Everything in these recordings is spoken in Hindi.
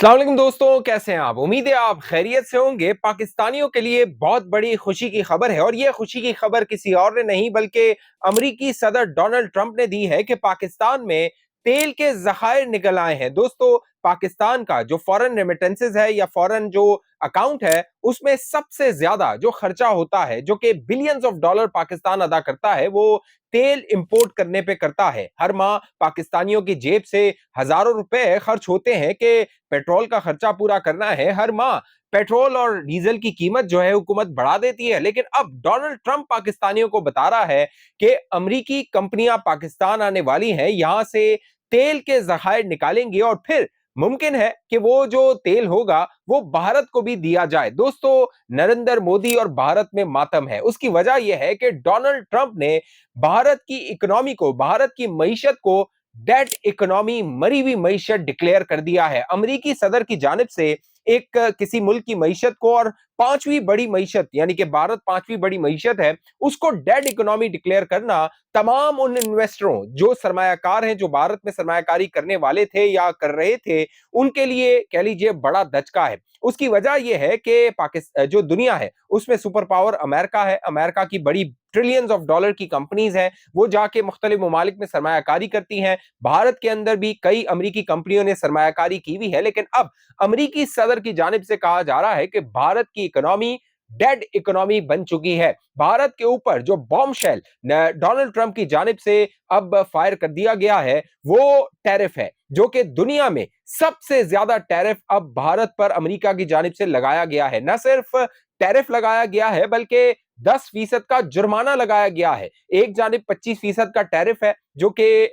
अस्सलाम वालेकुम दोस्तों, कैसे हैं आप? उम्मीद है आप खैरियत से होंगे। पाकिस्तानियों के लिए बहुत बड़ी खुशी की खबर है और यह खुशी की खबर किसी और ने नहीं बल्कि अमेरिकी सदर डोनाल्ड ट्रंप ने दी है कि पाकिस्तान में तेल के ज़खायर निकल आए हैं। दोस्तों, पाकिस्तान का जो फॉरेन रेमिटेंसेस है या फॉरेन जो अकाउंट है, उसमें सबसे ज्यादा जो खर्चा होता है, जो कि बिलियंस ऑफ डॉलर पाकिस्तान अदा करता है, वो तेल इंपोर्ट करने पे करता है। हर माह पाकिस्तानियों की जेब से हजारों रुपए खर्च होते हैं कि पेट्रोल का खर्चा पूरा करना है। हर माह पेट्रोल और डीजल की कीमत जो है हुकूमत बढ़ा देती है, लेकिन अब डोनाल्ड ट्रंप पाकिस्तानियों को बता रहा है कि अमेरिकी कंपनियां पाकिस्तान आने वाली हैं, यहां से तेल के जखायर निकालेंगी और फिर मुमकिन है कि वो जो तेल होगा वो भारत को भी दिया जाए। दोस्तों, नरेंद्र मोदी और भारत में मातम है। उसकी वजह यह है कि डोनाल्ड ट्रंप ने भारत की इकोनॉमी को, भारत की मईशत को डेट इकोनॉमी, मरी हुई मईशत डिक्लेयर कर दिया है। अमेरिकी सदर की जानिब से एक किसी मुल्क की मईशत को, और पांचवी बड़ी मईशत यानी कि भारत पांचवी बड़ी मईशत है, उसको डेड इकोनॉमी डिक्लेयर करना तमाम उन इन्वेस्टरों, जो सरमायाकार हैं, जो भारत में सरमायाकारी करने वाले थे या कर रहे थे, उनके लिए कह लीजिए बड़ा धचका है। उसकी वजह यह है कि पाकिस्तान जो दुनिया है उसमें सुपर पावर अमेरिका है। अमेरिका की बड़ी ट्रिलियंस ऑफ डॉलर की कंपनीज हैं, वो जाके मुख्तलिफ ममालिक में सरमायाकारी करती हैं। भारत के अंदर भी कई अमेरिकी कंपनियों ने सरमायाकारी की हुई है, लेकिन अब अमेरिकी सदर की जानिब से कहा जा रहा है कि भारत की इकोनॉमी डेड इकोनॉमी बन चुकी है। भारत के ऊपर जो बॉम्बशेल डोनाल्ड ट्रंप की जानिब से अब फायर कर दिया गया है, वो टैरिफ है, जो कि दुनिया में सबसे ज्यादा टैरिफ अब भारत पर अमेरिका की जानिब से लगाया गया है। न सिर्फ टैरिफ लगाया गया है बल्कि 10% का जुर्माना लगाया गया है। एक जानिब 25% का टैरिफ है, जो कि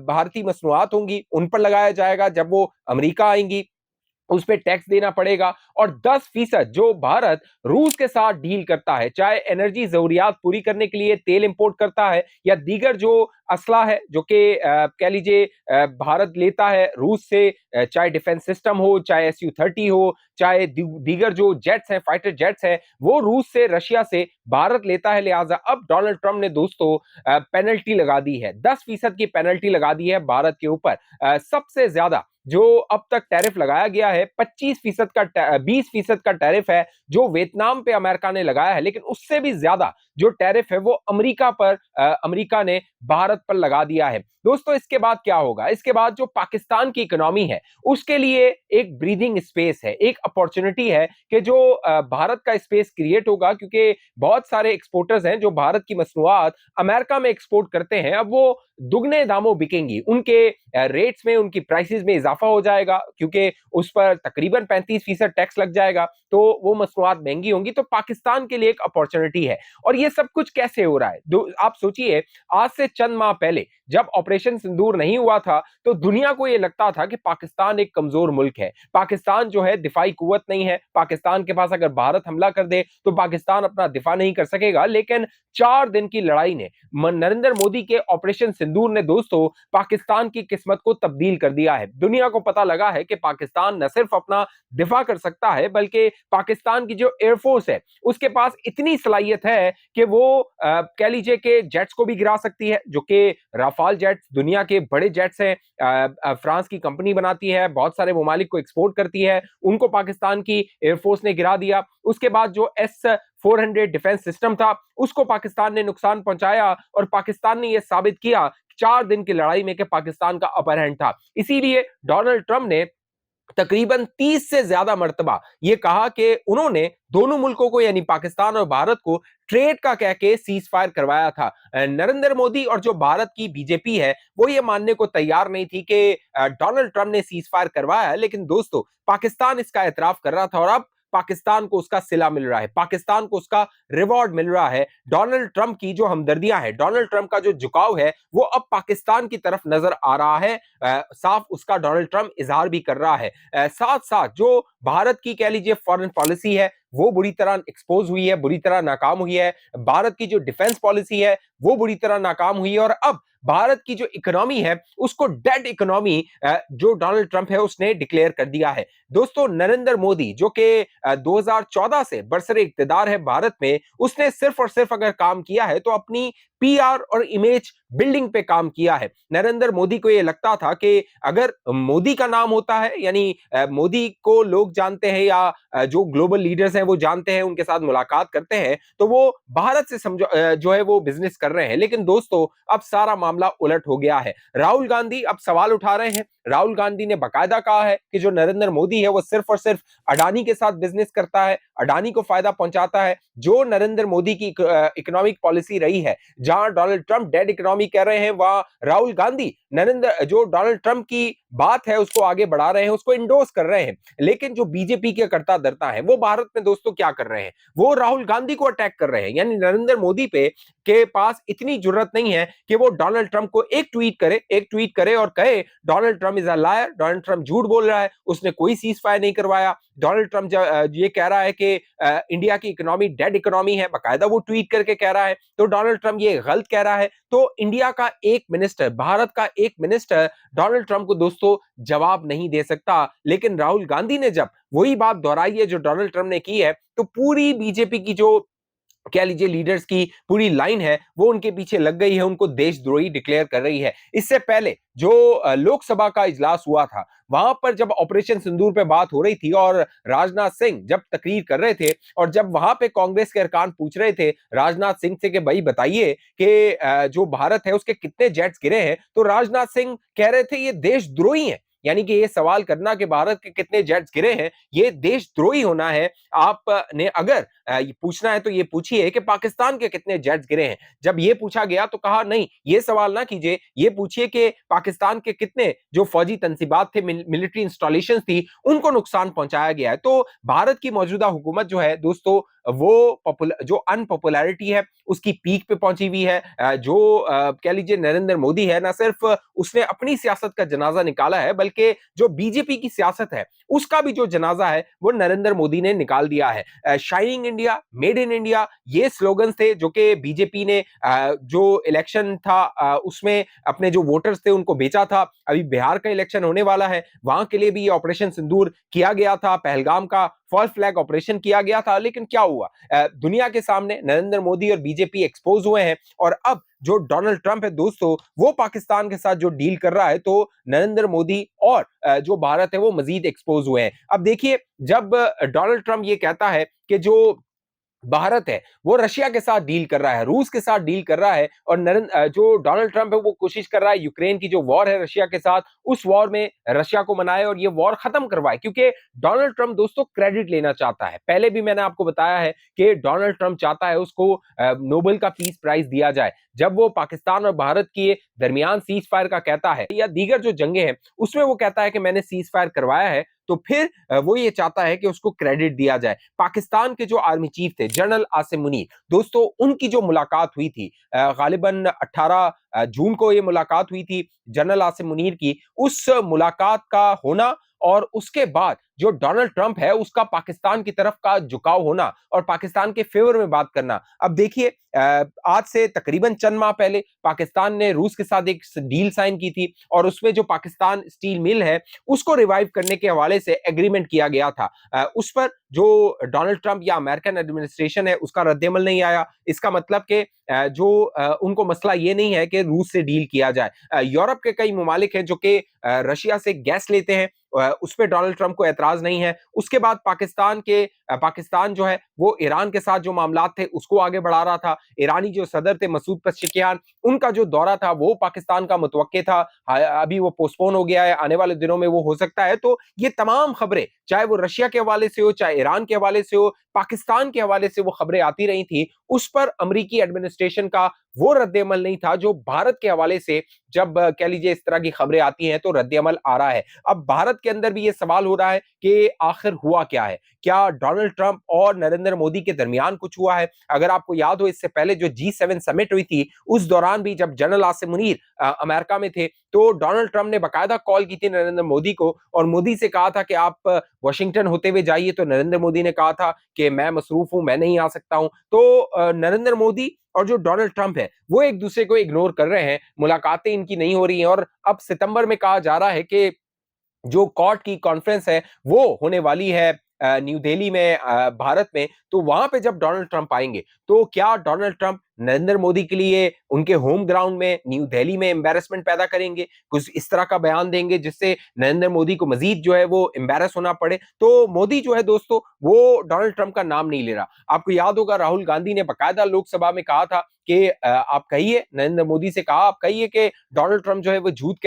भारतीय मसनूआत होंगी उन पर लगाया जाएगा। जब वो अमेरिका आएंगी उस पे टैक्स देना पड़ेगा। और 10% जो भारत रूस के साथ डील करता है, चाहे एनर्जी जरूरियात पूरी करने के लिए तेल इंपोर्ट करता है या दीगर जो असला है जो कि कह लीजिए भारत लेता है रूस से, चाहे डिफेंस सिस्टम हो, चाहे SU-30 हो, चाहे दीगर जो जेट्स हैं, फाइटर जेट्स हैं, वो रूस से, रशिया से भारत लेता है। लिहाजा अब डोनाल्ड ट्रंप ने दोस्तों पेनल्टी लगा दी है, 10% की पेनल्टी लगा दी है भारत के ऊपर। सबसे ज्यादा जो अब तक टैरिफ लगाया गया है 25% का, 20% का टैरिफ है जो वियतनाम पे अमेरिका ने लगाया है, लेकिन उससे भी ज्यादा जो टैरिफ है वो अमेरिका पर, अमेरिका ने भारत पर लगा दिया है। दोस्तों, इसके बाद क्या होगा? इसके बाद जो पाकिस्तान की इकोनॉमी है उसके लिए एक ब्रीदिंग स्पेस है, एक अपॉर्चुनिटी है कि जो भारत का स्पेस क्रिएट होगा, क्योंकि बहुत सारे एक्सपोर्टर्स हैं जो भारत की मसनूआत अमेरिका में एक्सपोर्ट करते हैं, अब वो दुगने दामों बिकेंगी। उनके रेट्स में, उनकी प्राइसेस में इजाफा हो जाएगा, क्योंकि उस पर तकरीबन 35% टैक्स लग जाएगा, तो वो मसनूआत महंगी होंगी। तो पाकिस्तान के लिए एक अपॉर्चुनिटी है। और ये सब कुछ कैसे हो रहा है? आप सोचिए, आज से चंद माह पहले जब ऑपरेशन सिंदूर नहीं हुआ था तो दुनिया को यह लगता था कि पाकिस्तान एक कमजोर मुल्क है, पाकिस्तान जो है दिफाई कुव्वत नहीं है, पाकिस्तान के पास अगर भारत हमला कर दे तो पाकिस्तान अपना दिफा नहीं कर सकेगा। लेकिन 4 दिन की लड़ाई ने, नरेंद्र मोदी के ऑपरेशन सिंदूर ने दोस्तों पाकिस्तान की किस्मत को तब्दील कर दिया है। दुनिया को पता लगा है कि पाकिस्तान न सिर्फ अपना दिफा कर सकता है बल्कि पाकिस्तान की जो एयरफोर्स है उसके पास इतनी सलाहियत है कि वो कह लीजिए कि जेट्स को भी गिरा सकती है, जो कि राफाल जेट्स दुनिया के बड़े जेट्स हैं। फ्रांस की कंपनी बनाती है, बहुत सारे ममालिक को एक्सपोर्ट करती है, उनको पाकिस्तान की एयरफोर्स ने गिरा दिया। उसके बाद जो S-400 डिफेंस सिस्टम था उसको पाकिस्तान ने नुकसान पहुंचाया और पाकिस्तान ने यह साबित किया 4 दिन की लड़ाई में कि पाकिस्तान का अपर हैंड था। इसीलिए डोनाल्ड ट्रंप ने तकरीबन 30 से ज्यादा मर्तबा ये कहा कि उन्होंने दोनों मुल्कों को यानी पाकिस्तान और भारत को ट्रेड का कह के सीज फायर करवाया था। नरेंद्र मोदी और जो भारत की बीजेपी है वो ये मानने को तैयार नहीं थी कि डोनाल्ड ट्रंप ने सीज फायर करवाया है, लेकिन दोस्तों पाकिस्तान इसका एतराफ कर रहा था और अब पाकिस्तान को उसका सिला मिल रहा है, पाकिस्तान को उसका रिवॉर्ड मिल रहा है। डोनाल्ड ट्रंप की जो हमदर्दियां है, डोनाल्ड ट्रंप का जो झुकाव है, वो अब पाकिस्तान की तरफ नजर आ रहा है। साफ उसका डोनाल्ड ट्रंप इजहार भी कर रहा है। साथ साथ जो भारत की कह लीजिए फॉरेन पॉलिसी है वो बुरी तरह एक्सपोज हुई है, बुरी तरह नाकाम हुई है। भारत की जो डिफेंस पॉलिसी है वो बुरी तरह नाकाम हुई है और अब भारत की जो इकोनॉमी है उसको डेड इकोनॉमी जो डोनाल्ड ट्रंप है उसने डिक्लेयर कर दिया है। दोस्तों, नरेंद्र मोदी जो कि 2014 से बरसरे इक्तदार है भारत में, उसने सिर्फ और सिर्फ अगर काम किया है तो अपनी पीआर और इमेज बिल्डिंग पे काम किया है। नरेंद्र मोदी को यह लगता था कि अगर मोदी का नाम होता है, यानी मोदी को लोग जानते हैं या जो ग्लोबल लीडर्स हैं वो जानते हैं, उनके साथ मुलाकात करते हैं, तो वो भारत से समझो जो है वो बिजनेस कर रहे हैं। लेकिन दोस्तों, अब सारा मामला उलट हो गया है। राहुल गांधी अब सवाल उठा रहे हैं। राहुल गांधी ने बकायदा कहा है कि जो नरेंद्र मोदी है वो सिर्फ और सिर्फ अडानी के साथ बिजनेस करता है, अडानी को फायदा पहुंचाता है। जो नरेंद्र मोदी की इकोनॉमिक पॉलिसी रही है, जहां डोनाल्ड ट्रंप डेड इकोनॉमी कह रहे हैं, वहां राहुल गांधी जो डोनाल्ड ट्रंप की बात है उसको आगे बढ़ा रहे हैं, उसको इंडोर्स कर रहे हैं। लेकिन जो बीजेपी के करता धरता है वो भारत में दोस्तों क्या कर रहे हैं, वो राहुल गांधी को अटैक कर रहे हैं। यानी नरेंद्र मोदी पे के पास इतनी जरूरत नहीं है कि वो डोनाल्ड ट्रंप को एक ट्वीट करे और कहे Donald Trump is a liar, Donald Trump झूठ बोल रहा है, उसने कोई सीज फायर नहीं करवाया। डोनाल्ड ट्रंप ये कह रहा है कि इंडिया की इकोनॉमी डेड इकोनॉमी है, बाकायदा वो ट्वीट करके कह रहा है, तो डोनाल्ड ट्रंप ये गलत कह रहा है। तो इंडिया का एक मिनिस्टर, भारत का एक मिनिस्टर डोनाल्ड ट्रंप को दोस्तों जवाब नहीं दे सकता। लेकिन राहुल गांधी ने जब वही बात दोहराई है जो डोनाल्ड ट्रंप ने की है, तो पूरी बीजेपी की जो कह लीजिए लीडर्स की पूरी लाइन है वो उनके पीछे लग गई है, उनको देशद्रोही डिक्लेयर कर रही है। इससे पहले जो लोकसभा का इजलास हुआ था, वहां पर जब ऑपरेशन सिंदूर पे बात हो रही थी और राजनाथ सिंह जब तकरीर कर रहे थे, और जब वहां पे कांग्रेस के अरकान पूछ रहे थे राजनाथ सिंह से कि भाई बताइए कि जो भारत है उसके कितने जेट्स गिरे हैं, तो राजनाथ सिंह कह रहे थे ये देशद्रोही है। यानी कि ये सवाल करना कि भारत के कितने जेट्स गिरे हैं, ये देशद्रोही होना है। आपने अगर ये पूछना है तो ये पूछिए कि पाकिस्तान के कितने जेट्स गिरे हैं। जब ये पूछा गया तो कहा नहीं, ये सवाल ना कीजिए, ये पूछिए कि पाकिस्तान के कितने जो फौजी तंसीबात थे, मिलिट्री इंस्टॉलेशन थी, उनको नुकसान पहुंचाया गया है। तो भारत की मौजूदा हुकूमत जो है दोस्तों, वो जो अनपॉपुलैरिटी है उसकी पीक पे पहुंची हुई है। जो कह लीजिए नरेंद्र मोदी है, ना सिर्फ उसने अपनी सियासत का जनाजा निकाला है, बल्कि जो बीजेपी की सियासत है उसका भी जो जनाजा है वो नरेंद्र मोदी ने निकाल दिया है। Shining India, made in India, ये स्लोगन्स थे जो कि बीजेपी ने जो इलेक्शन था उसमें अपने जो वोटर्स थे उनको बेचा था। अभी बिहार का इलेक्शन होने वाला है, वहां के लिए भी ये ऑपरेशन सिंदूर किया गया था, पहलगाम का फॉल्स फ्लैग ऑपरेशन किया गया था। लेकिन क्या हुआ, दुनिया के सामने नरेंद्र मोदी और बीजेपी एक्सपोज हुए हैं, और अब जो डोनाल्ड ट्रंप है दोस्तों, वो पाकिस्तान के साथ जो डील कर रहा है, तो नरेंद्र मोदी और जो भारत है वो मजीद एक्सपोज हुए हैं। अब देखिए, जब डोनाल्ड ट्रंप ये कहता है कि जो भारत है वो रशिया के साथ डील कर रहा है, रूस के साथ डील कर रहा है, और जो डोनाल्ड ट्रंप है वो कोशिश कर रहा है यूक्रेन की जो वॉर है रशिया के साथ, उस वॉर में रशिया को मनाए और ये वॉर खत्म करवाए। क्योंकि डोनाल्ड ट्रंप दोस्तों क्रेडिट लेना चाहता है। पहले भी मैंने आपको बताया है कि डोनाल्ड ट्रंप चाहता है उसको नोबेल का पीस प्राइज दिया जाए। जब वो पाकिस्तान और भारत के दरमियान सीज फायर का कहता है, या दीगर जो जंगे हैं उसमें वो कहता है कि मैंने सीज फायर करवाया है, तो फिर वो ये चाहता है कि उसको क्रेडिट दिया जाए। पाकिस्तान के जो आर्मी चीफ थे जनरल आसिम मुनीर, दोस्तों उनकी जो मुलाकात हुई थी, गालिबन 18 जून को ये मुलाकात हुई थी जनरल आसिम मुनीर की, उस मुलाकात का होना और उसके बाद जो डोनाल्ड ट्रंप है उसका पाकिस्तान की तरफ का झुकाव होना और पाकिस्तान के फेवर में बात करना। अब देखिए, आज से तकरीबन चंद माह पहले पाकिस्तान ने रूस के साथ एक डील साइन की थी, और उसमें जो पाकिस्तान स्टील मिल है उसको रिवाइव करने के हवाले से एग्रीमेंट किया गया था। उस पर जो डोनाल्ड ट्रंप या अमेरिकन एडमिनिस्ट्रेशन है उसका रद्देमल नहीं आया। इसका मतलब कि जो उनको मसला ये नहीं है कि रूस से डील किया जाए। यूरोप के कई ममालिक हैं जो कि रशिया से गैस लेते हैं, उस पर डोनाल्ड ट्रंप को एतराज नहीं है। उसके बाद पाकिस्तान जो है वो ईरान के साथ जो मामलात थे उसको आगे बढ़ा रहा था। ईरानी जो सदर थे मसूद पज़ेश्कियान, उनका जो दौरा था वो पाकिस्तान का मुतवक्के था, अभी वो पोस्टपोन हो गया है, आने वाले दिनों में वो हो सकता है। तो ये तमाम खबरें, चाहे वो रशिया के हवाले से हो, चाहे ईरान के हवाले से हो, पाकिस्तान के हवाले से वो खबरें आती रही थी, उस पर अमेरिकी एडमिनिस्ट्रेशन का वो रद्देमल नहीं था जो भारत के हवाले से जब कह लीजिए इस तरह की खबरें आती हैं तो रद्देमल आ रहा है। अब भारत के अंदर भी ये सवाल हो रहा है कि आखिर हुआ क्या है, क्या डोनाल्ड ट्रंप और नरेंद्र मोदी के दरमियान कुछ हुआ है? अगर आपको याद हो, इससे पहले जो G7 समिट हुई थी उस दौरान भी जब जनरल आसिम मुनीर अमेरिका में थे, तो डोनाल्ड ट्रंप ने बाकायदा कॉल की थी नरेंद्र मोदी को और मोदी से कहा था कि आप वाशिंगटन होते हुए जाइए। तो नरेंद्र मोदी ने कहा था कि मैं मसरूफ हूं, मैं नहीं आ सकता हूं। तो नरेंद्र मोदी और जो डोनाल्ड ट्रंप है वो एक दूसरे को इग्नोर कर रहे हैं, मुलाकातें इनकी नहीं हो रही हैं। और अब सितंबर में कहा जा रहा है कि जो कॉर्ट की कॉन्फ्रेंस है वो होने वाली है न्यू दिल्ली में, भारत में। तो वहां पे जब डोनाल्ड ट्रंप आएंगे तो क्या डोनाल्ड ट्रंप नरेंद्र मोदी के लिए उनके होम ग्राउंड में न्यू दिल्ली में एम्बेरसमेंट पैदा करेंगे, कुछ इस तरह का बयान देंगे जिससे नरेंद्र मोदी को मजीद जो है वो एम्बेरस होना पड़े। तो मोदी जो है दोस्तों वो डोनाल्ड ट्रंप का नाम नहीं ले रहा। आपको याद होगा राहुल गांधी ने बकायदा लोकसभा में कहा था कि आप कहिए, नरेंद्र मोदी से कहा आप कहिए कि डोनाल्ड ट्रंप जो है वो झूठ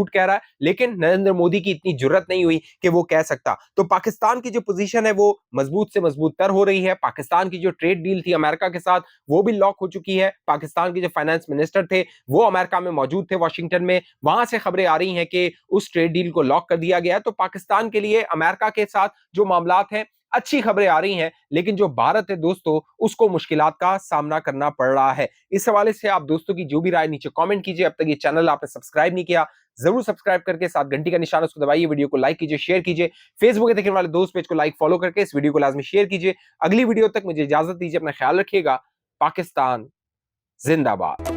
कह रहा है, लेकिन नरेंद्र मोदी की इतनी जुर्रत नहीं हुई कि वो कह सकता। तो पाकिस्तान की जो पोजीशन है वो मजबूत से मजबूत तर हो रही है। पाकिस्तान की जो ट्रेड डील थी अमेरिका के साथ वो भी लॉक हो चुकी है। पाकिस्तान के जो फाइनेंस मिनिस्टर थे वो अमेरिका में मौजूद थे, वॉशिंगटन में। वहां से खबरें आ रही हैं कि उस ट्रेड डील को लॉक कर दिया गया है। तो पाकिस्तान के लिए अमेरिका के साथ जो मामलात हैं, अच्छी खबरें आ रही हैं, लेकिन जो भारत है दोस्तों उसको मुश्किलात का सामना करना पड़ रहा है। इस हवाले से आप दोस्तों की जो भी राय नीचे कमेंट कीजिए। अब तक ये चैनल आपने सब्सक्राइब नहीं किया, जरूर सब्सक्राइब करके साथ घंटी का निशान उसको दबाइए, वीडियो को लाइक कीजिए, शेयर कीजिए। फेसबुक पे देखने वाले दोस्त पेज को लाइक फॉलो करके इस वीडियो को लाजमी शेयर कीजिए। अगली वीडियो तक मुझे इजाजत दीजिए, अपना ख्याल रखिएगा। पाकिस्तान जिंदाबाद।